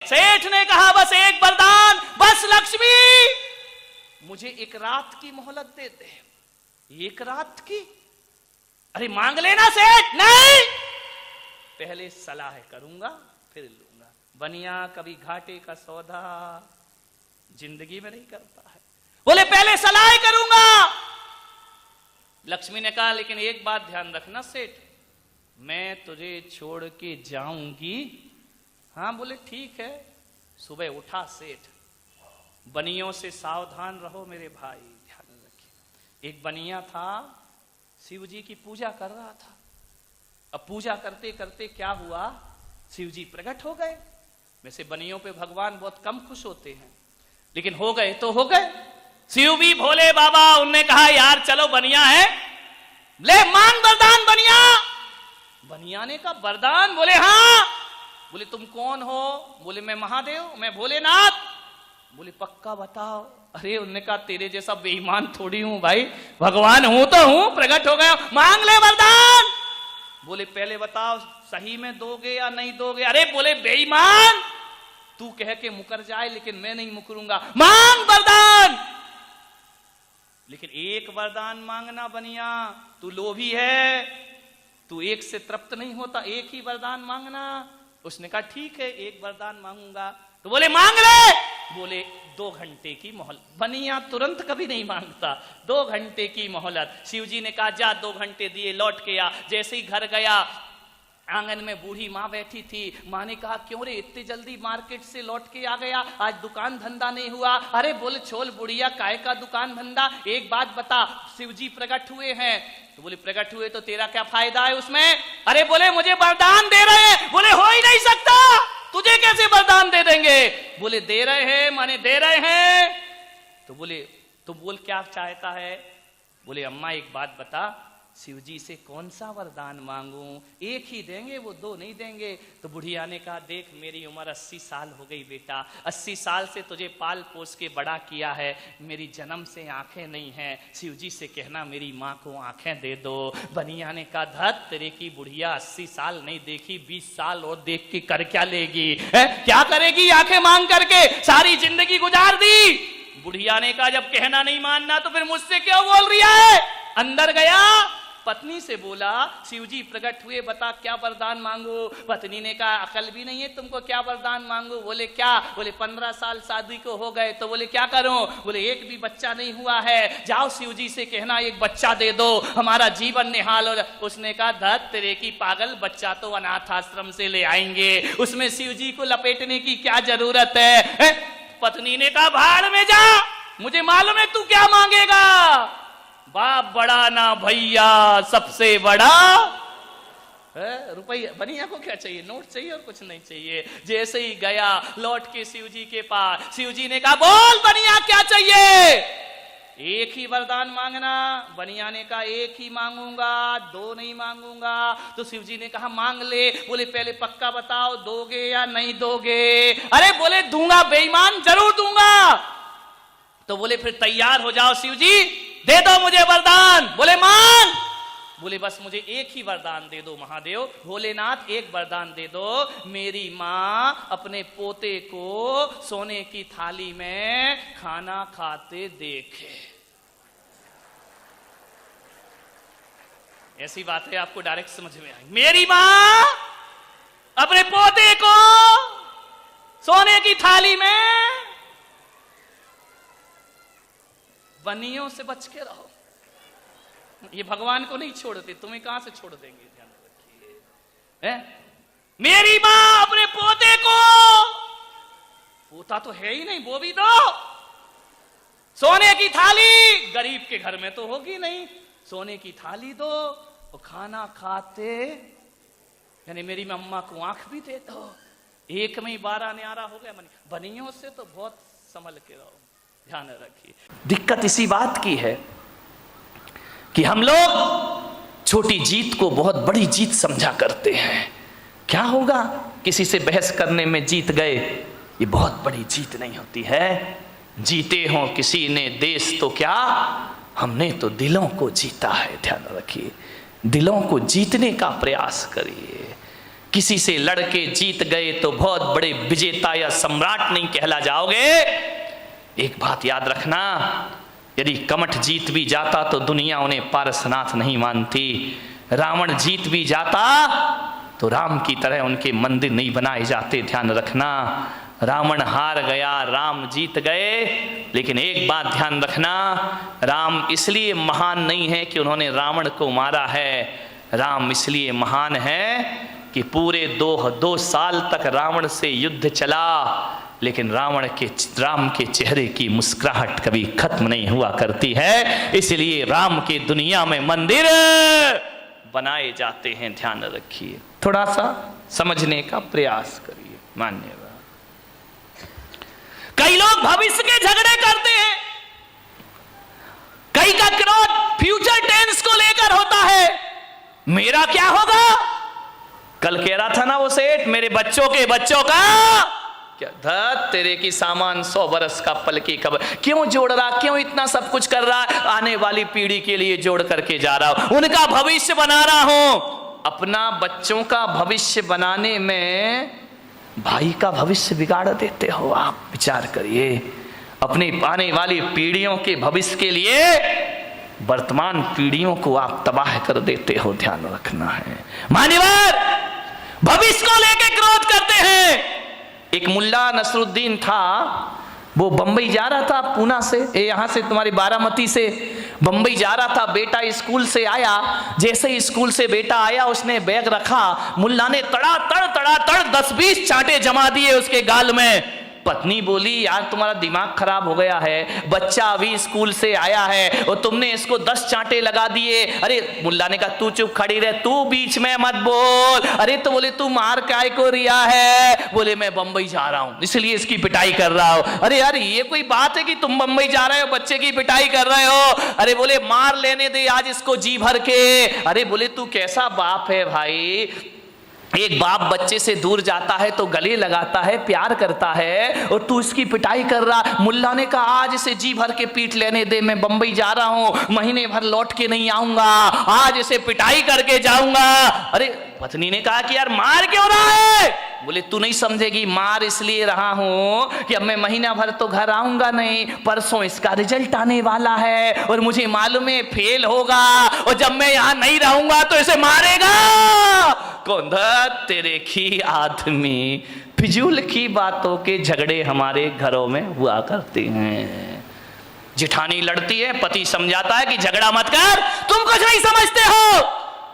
सेठ ने कहा बस एक वरदान, बस लक्ष्मी मुझे एक रात की मोहलत दे दे। एक रात की? अरे मांग लेना सेठ। नहीं, पहले सलाह करूंगा फिर लूंगा। बनिया कभी घाटे का सौदा जिंदगी में नहीं करता है। बोले पहले सलाह करूंगा। लक्ष्मी ने कहा लेकिन एक बात ध्यान रखना सेठ, मैं तुझे छोड़ के जाऊंगी। हाँ बोले ठीक है। सुबह उठा सेठ, बनियों से सावधान रहो मेरे भाई, ध्यान रखिए। एक बनिया था, शिव जी की पूजा कर रहा था। अब पूजा करते करते क्या हुआ, शिव जी प्रकट हो गए। वैसे बनियों पे भगवान बहुत कम खुश होते हैं, लेकिन हो गए तो हो गए। शिव भी भोले बाबा, उनने कहा यार चलो बनिया है, ले मान वरदान बनिया। बनिया ने कहा वरदान? बोले हाँ। बोले तुम कौन हो? बोले मैं महादेव, मैं भोलेनाथ। बोले पक्का बताओ। अरे उन्होंने कहा तेरे जैसा बेईमान थोड़ी हूं भाई, भगवान हूं तो हूं, प्रकट हो गया, मांग ले वरदान। बोले पहले बताओ सही में दोगे या नहीं दोगे? अरे बोले बेईमान, तू कह के मुकर जाए लेकिन मैं नहीं मुकरूंगा, मांग वरदान। लेकिन एक वरदान मांगना बनिया, तू लोभी है, तू एक से तृप्त नहीं होता, एक ही वरदान मांगना। उसने कहा ठीक है एक वरदान मांगूंगा। तो बोले मांग ले। बोले 2 घंटे की मोहलत। बनिया तुरंत कभी नहीं मांगता, 2 घंटे की मोहलत। शिव जी ने कहा जा 2 घंटे दिए, लौट के आ। जैसे ही घर गया, आंगन में बूढ़ी माँ बैठी थी। माँ ने कहा क्यों रे इतनी जल्दी मार्केट से लौट के आ गया, आज दुकान धंधा नहीं हुआ? अरे बोले छोल बुढ़िया, काय का दुकान धंधा, एक बात बता, शिव जी प्रकट हुए हैं। तो बोले प्रकट हुए तो तेरा क्या फायदा है उसमें? अरे बोले मुझे वरदान दे रहे हैं। बोले हो ही नहीं सकता, तुझे कैसे वरदान दे देंगे? बोले दे रहे हैं, माने दे रहे हैं। तो बोले तो बोल क्या चाहता है? बोले अम्मा एक बात बता, शिव जी से कौन सा वरदान मांगूं? एक ही देंगे, वो 2 नहीं देंगे। तो बुढ़िया ने कहा देख मेरी उम्र 80 साल हो गई बेटा, 80 साल से तुझे पाल पोस के बड़ा किया है, मेरी जन्म से आंखें नहीं हैं, शिव जी से कहना मेरी माँ को आंखें दे दो। बनिया ने कहा धत तेरे की बुढ़िया 80 साल नहीं देखी, 20 साल और देख के कर क्या लेगी? क्या करेगी आंखें मांग करके? सारी जिंदगी गुजार दी। बुढ़िया ने कहा जब कहना नहीं मानना तो फिर मुझसे क्यों बोल रही है? अंदर गया, पत्नी से बोला शिव जी प्रकट हुए, बता क्या वरदान मांगो? पत्नी ने कहा अकल भी नहीं है तुमको, क्या वरदान मांगो? बोले क्या? बोले 15 साल शादी को हो गए। तो बोले क्या करूं? बोले एक भी बच्चा नहीं हुआ है, जाओ शिव जी से कहना एक बच्चा दे दो, हमारा जीवन निहाल हो। उसने कहा धत तेरे की पागल, बच्चा तो अनाथ आश्रम से ले आएंगे, उसमें शिव जी को लपेटने की क्या जरूरत है? पत्नी ने कहा भाड़ में जा, मुझे मालूम है तू क्या मांगेगा। बाप बड़ा ना भैया सबसे बड़ा रुपया। बनिया को क्या चाहिए? नोट चाहिए और कुछ नहीं चाहिए। जैसे ही गया लौट के शिव जी के पास, शिव जी ने कहा बोल बनिया क्या चाहिए? एक ही वरदान मांगना। बनिया ने कहा एक ही मांगूंगा, 2 नहीं मांगूंगा। तो शिव जी ने कहा मांग ले। बोले पहले पक्का बताओ दोगे या नहीं दोगे? अरे बोले दूंगा बेईमान, जरूर दूंगा। तो बोले फिर तैयार हो जाओ शिव जी, दे दो मुझे वरदान। बोले मांग। बोले बस मुझे एक ही वरदान दे दो महादेव, भोलेनाथ एक वरदान दे दो, मेरी माँ अपने पोते को सोने की थाली में खाना खाते देखे। ऐसी बातें आपको डायरेक्ट समझ में आएंगी। मेरी माँ अपने पोते को सोने की थाली में। बनियों से बच के रहो, ये भगवान को नहीं छोड़ते, तुम्हें कहां से छोड़ देंगे, ध्यान रखिए। मेरी मां अपने पोते को, पोता तो है ही नहीं, वो भी दो, सोने की थाली, गरीब के घर में तो होगी नहीं, सोने की थाली दो और खाना खाते, यानी मेरी अम्मा को आंख भी दे दो। एक में ही 12 न्यारा हो गया। बनियों से तो बहुत संभल के रहो, ध्यान रखिए। दिक्कत इसी बात की है कि हम लोग छोटी जीत को बहुत बड़ी जीत समझा करते हैं। क्या होगा किसी से बहस करने में जीत गए, ये बहुत बड़ी जीत नहीं होती है। जीते हो किसी ने देश तो क्या, हमने तो दिलों को जीता है। ध्यान रखिए, दिलों को जीतने का प्रयास करिए। किसी से लड़के जीत गए तो बहुत बड़े विजेता या सम्राट नहीं कहला जाओगे। एक बात याद रखना, यदि कमठ जीत भी जाता तो दुनिया उन्हें पारसनाथ नहीं मानती। रावण जीत भी जाता तो राम की तरह उनके मंदिर नहीं बनाए जाते। ध्यान रखना, रावण हार गया, राम जीत गए। लेकिन एक बात ध्यान रखना, राम इसलिए महान नहीं है कि उन्होंने रावण को मारा है। राम इसलिए महान है कि पूरे दो साल तक रावण से युद्ध चला, लेकिन राम के चेहरे की मुस्कुराहट कभी खत्म नहीं हुआ करती है। इसलिए राम के दुनिया में मंदिर बनाए जाते हैं। ध्यान रखिए, थोड़ा सा समझने का प्रयास करिए। मान्यवर, कई लोग भविष्य के झगड़े करते हैं, कई का क्रोध फ्यूचर टेंस को लेकर होता है। मेरा क्या होगा? कल कह रहा था ना वो सेठ, मेरे बच्चों का क्या धत तेरे की सामान 100 बरस का पल की खबर। क्यों जोड़ रहा, क्यों इतना सब कुछ कर रहा? आने वाली पीढ़ी के लिए जोड़ करके जा रहा हूं, उनका भविष्य बना रहा हूं। अपना बच्चों का भविष्य बनाने में भाई का भविष्य बिगाड़ देते हो आप। विचार करिए, अपनी आने वाली पीढ़ियों के भविष्य के लिए वर्तमान पीढ़ियों को आप तबाह कर देते हो। ध्यान रखना है। मान्यवर, भविष्य को लेकर क्रोध करते हैं। एक मुल्ला नसरुद्दीन था, वो बंबई जा रहा था, पूना से, यहां से तुम्हारी बारामती से बंबई जा रहा था। बेटा स्कूल से आया, जैसे ही स्कूल से बेटा आया उसने बैग रखा, मुल्ला ने तड़ा तड़ 10-20 चांटे जमा दिए उसके गाल में। पत्नी बोली, यार तुम्हारा दिमाग खराब हो गया है, बच्चा अभी स्कूल से आया है और तुमने इसको 10 चांटे लगा दिए। अरे मुल्ला ने कहा, तू चुप खड़ी रह, तू बीच में मत बोल। अरे तो बोले, तू मार काय को रिया है? बोले, मैं बंबई जा रहा हूं इसलिए इसकी पिटाई कर रहा हूं। अरे यार ये कोई बात है कि तुम बंबई जा रहे हो, बच्चे की पिटाई कर रहे हो? अरे बोले, मार लेने दे आज इसको जी भर के। अरे बोले, तू कैसा बाप है भाई? एक बाप बच्चे से दूर जाता है तो गले लगाता है, प्यार करता है, और तू इसकी पिटाई कर रहा। मुल्ला ने कहा, आज इसे जी भर के पीट लेने दे, मैं बंबई जा रहा हूं, महीने भर लौट के नहीं आऊंगा, आज इसे पिटाई करके जाऊंगा। अरे पत्नी ने कहा कि यार मार क्यों रहा है? बोले, तू नहीं समझेगी, मार इसलिए रहा हूं कि अब मैं महीना भर तो घर आऊंगा नहीं, परसों इसका रिजल्ट आने वाला है और मुझे मालूम है फेल होगा, और जब मैं यहां नहीं रहूंगा तो इसे मारेगा कौन? तेरे की आदमी। फिजूल की बातों के झगड़े हमारे घरों में हुआ करते हैं। जिठानी लड़ती है, पति समझाता है कि झगड़ा मत कर, तुम कुछ नहीं समझते हो,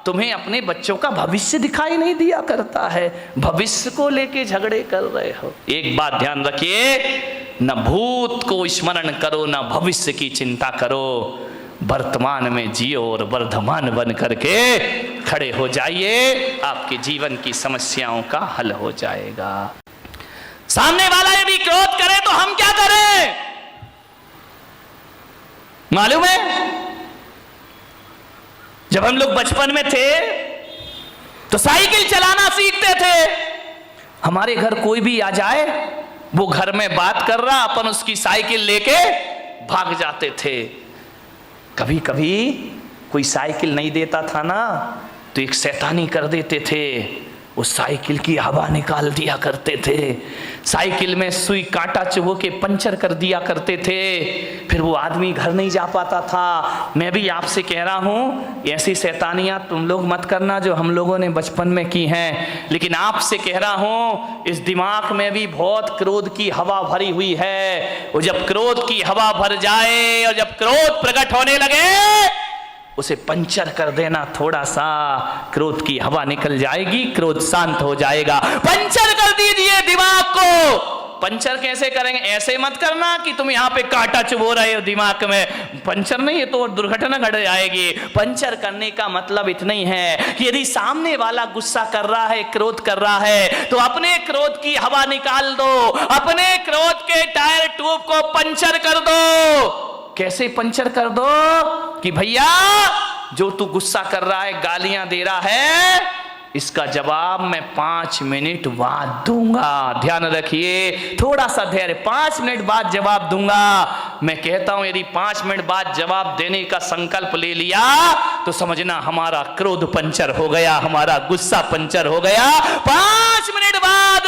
तुम्हें अपने बच्चों का भविष्य दिखाई नहीं दिया करता है, भविष्य को लेके झगड़े कर रहे हो। एक बात ध्यान रखिए, न भूत को स्मरण करो, न भविष्य की चिंता करो, वर्तमान में जियो और वर्धमान बन करके खड़े हो जाइए, आपके जीवन की समस्याओं का हल हो जाएगा। सामने वाला यदि क्रोध करे तो हम क्या करें मालूम है? जब हम लोग बचपन में थे तो साइकिल चलाना सीखते थे। हमारे घर कोई भी आ जाए, वो घर में बात कर रहा, अपन उसकी साइकिल लेके भाग जाते थे। कभी कभी कोई साइकिल नहीं देता था ना, तो एक शैतानी कर देते थे, उस साइकिल की हवा निकाल दिया करते थे, साइकिल में सुई कांटा चुभो के पंचर कर दिया करते थे, फिर वो आदमी घर नहीं जा पाता था। मैं भी आपसे कह रहा हूँ, ऐसी शैतानियाँ तुम लोग मत करना जो हम लोगों ने बचपन में की हैं, लेकिन आपसे कह रहा हूँ, इस दिमाग में भी बहुत क्रोध की हवा भरी हुई है, और जब क्रोध की हवा भर जाए और जब क्रोध प्रकट होने लगे, उसे पंचर कर देना, थोड़ा सा क्रोध की हवा निकल जाएगी, क्रोध शांत हो जाएगा। पंचर कर दीजिए दिमाग को। पंचर कैसे करेंगे? ऐसे मत करना कि तुम यहाँ पे कांटा चुभो रहे हो दिमाग में, पंचर नहीं है तो दुर्घटना घट जाएगी। पंचर करने का मतलब इतना ही है कि यदि सामने वाला गुस्सा कर रहा है, क्रोध कर रहा है, तो अपने क्रोध की हवा निकाल दो, अपने क्रोध के टायर ट्यूब को पंचर कर दो। कैसे पंचर कर दो? कि भैया जो तू गुस्सा कर रहा है, गालियां दे रहा है, इसका जवाब मैं 5 मिनट बाद दूंगा। ध्यान रखिए, थोड़ा सा धैर्य, 5 मिनट बाद जवाब दूंगा। मैं कहता हूं यदि 5 मिनट बाद जवाब देने का संकल्प ले लिया तो समझना हमारा क्रोध पंचर हो गया, हमारा गुस्सा पंचर हो गया। 5 मिनट बाद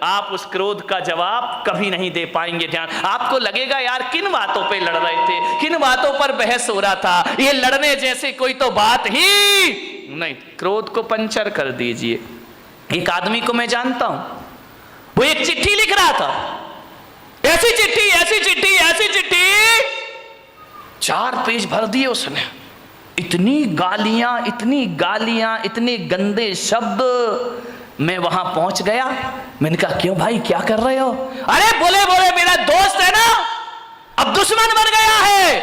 आप उस क्रोध का जवाब कभी नहीं दे पाएंगे। ध्यान, आपको लगेगा यार किन बातों पे लड़ रहे थे, किन बातों पर बहस हो रहा था, ये लड़ने जैसे कोई तो बात ही नहीं। क्रोध को पंचर कर दीजिए। एक आदमी को मैं जानता हूं, वो एक चिट्ठी लिख रहा था, ऐसी चिट्ठी ऐसी चिट्ठी ऐसी चिट्ठी, 4 पेज भर दिए उसने। इतनी गालियां, इतने गंदे शब्द। मैं वहां पहुंच गया, मैंने कहा क्यों भाई क्या कर रहे हो? अरे बोले मेरा दोस्त है ना, अब दुश्मन बन गया है,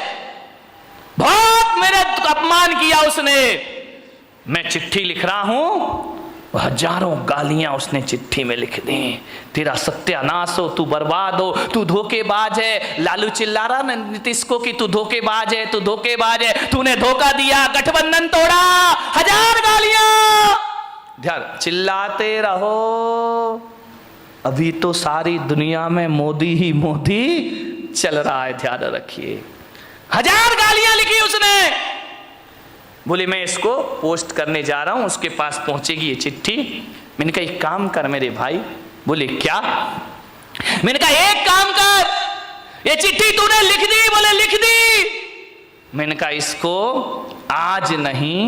बहुत मेरा अपमान किया उसने। मैं चिट्ठी लिख रहा हूं, हजारों गालियां उसने चिट्ठी में लिख दी। तेरा सत्यानाश हो, तू बर्बाद हो, तू धोखेबाज है। लालू चिल्ला रहा ना नीतीश को कि तू धोखेबाज है, तू धोखेबाज है, तूने धोखा दिया, गठबंधन तोड़ा, 1000 गालियां। ध्यान, चिल्लाते रहो, अभी तो सारी दुनिया में मोदी ही मोदी चल रहा है, ध्यान रखिए। 1000 गालियां लिखी उसने। बोले मैं इसको पोस्ट करने जा रहा हूं, उसके पास पहुंचेगी ये चिट्ठी। मैंने कहा एक काम कर मेरे भाई। बोले क्या? मैंने कहा एक काम कर, ये चिट्ठी तूने लिख दी? बोले लिख दी। मैंने कहा इसको आज नहीं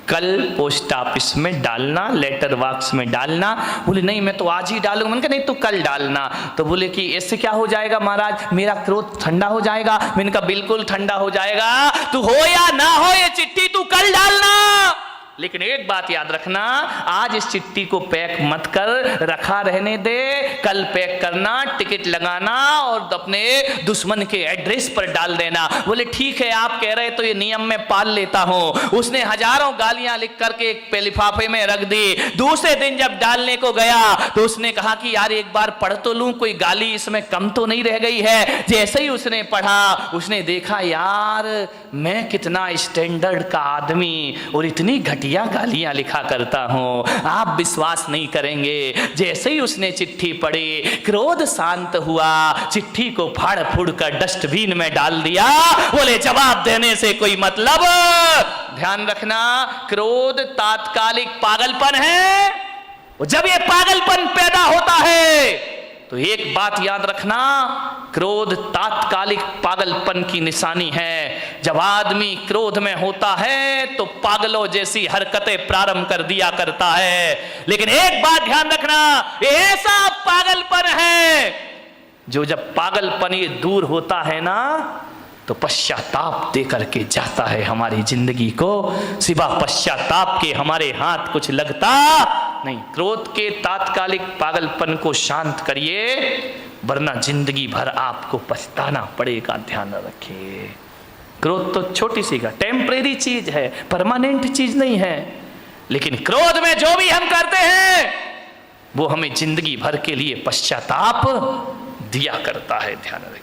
कल पोस्ट ऑफिस में डालना, लेटर बॉक्स में डालना। बोले नहीं मैं तो आज ही डालूंगा। मैंने कहा नहीं तो कल डालना। तो बोले कि इससे क्या हो जाएगा महाराज, मेरा क्रोध ठंडा हो जाएगा। मैंने कहा बिल्कुल ठंडा हो जाएगा, तू हो या ना हो ये चिट्ठी तू कल डालना। लेकिन एक बात याद रखना, आज इस चिट्ठी को पैक मत कर, रखा रहने दे, कल पैक करना, टिकट लगाना और अपने दुश्मन के एड्रेस पर डाल देना। बोले ठीक है आप कह रहे तो ये नियम मैं पाल लेता हूं। उसने हजारों गालियां लिख करके एक लिफाफे में रख दी। दूसरे दिन जब डालने को गया तो उसने कहा कि यार एक बार पढ़ तो लूं, कोई गाली इसमें कम तो नहीं रह गई है। जैसे ही उसने पढ़ा उसने देखा यार मैं कितना स्टैंडर्ड का आदमी और इतनी घटिया गालियां लिखा करता हूं, आप विश्वास नहीं करेंगे। जैसे ही उसने चिट्ठी पढ़ी क्रोध शांत हुआ, चिट्ठी को फाड़ फूड़ कर डस्टबिन में डाल दिया। बोले जवाब देने से कोई मतलब। ध्यान रखना, क्रोध तात्कालिक पागलपन है। जब ये पागलपन पैदा होता है तो एक बात याद रखना, क्रोध तात्कालिक पागलपन की निशानी है। जब आदमी क्रोध में होता है तो पागलों जैसी हरकतें प्रारंभ कर दिया करता है। लेकिन एक बात ध्यान रखना, ये ऐसा पागलपन है जो जब पागलपन ये दूर होता है ना तो पश्चाताप दे करके जाता है हमारी जिंदगी को। सिवा पश्चाताप के हमारे हाथ कुछ लगता नहीं। क्रोध के तात्कालिक पागलपन को शांत करिए, वरना जिंदगी भर आपको पछताना पड़ेगा। ध्यान रखिए, क्रोध तो छोटी सी का टेम्परेरी चीज है, परमानेंट चीज नहीं है। लेकिन क्रोध में जो भी हम करते हैं वो हमें जिंदगी भर के लिए पश्चाताप दिया करता है। ध्यान रखिए।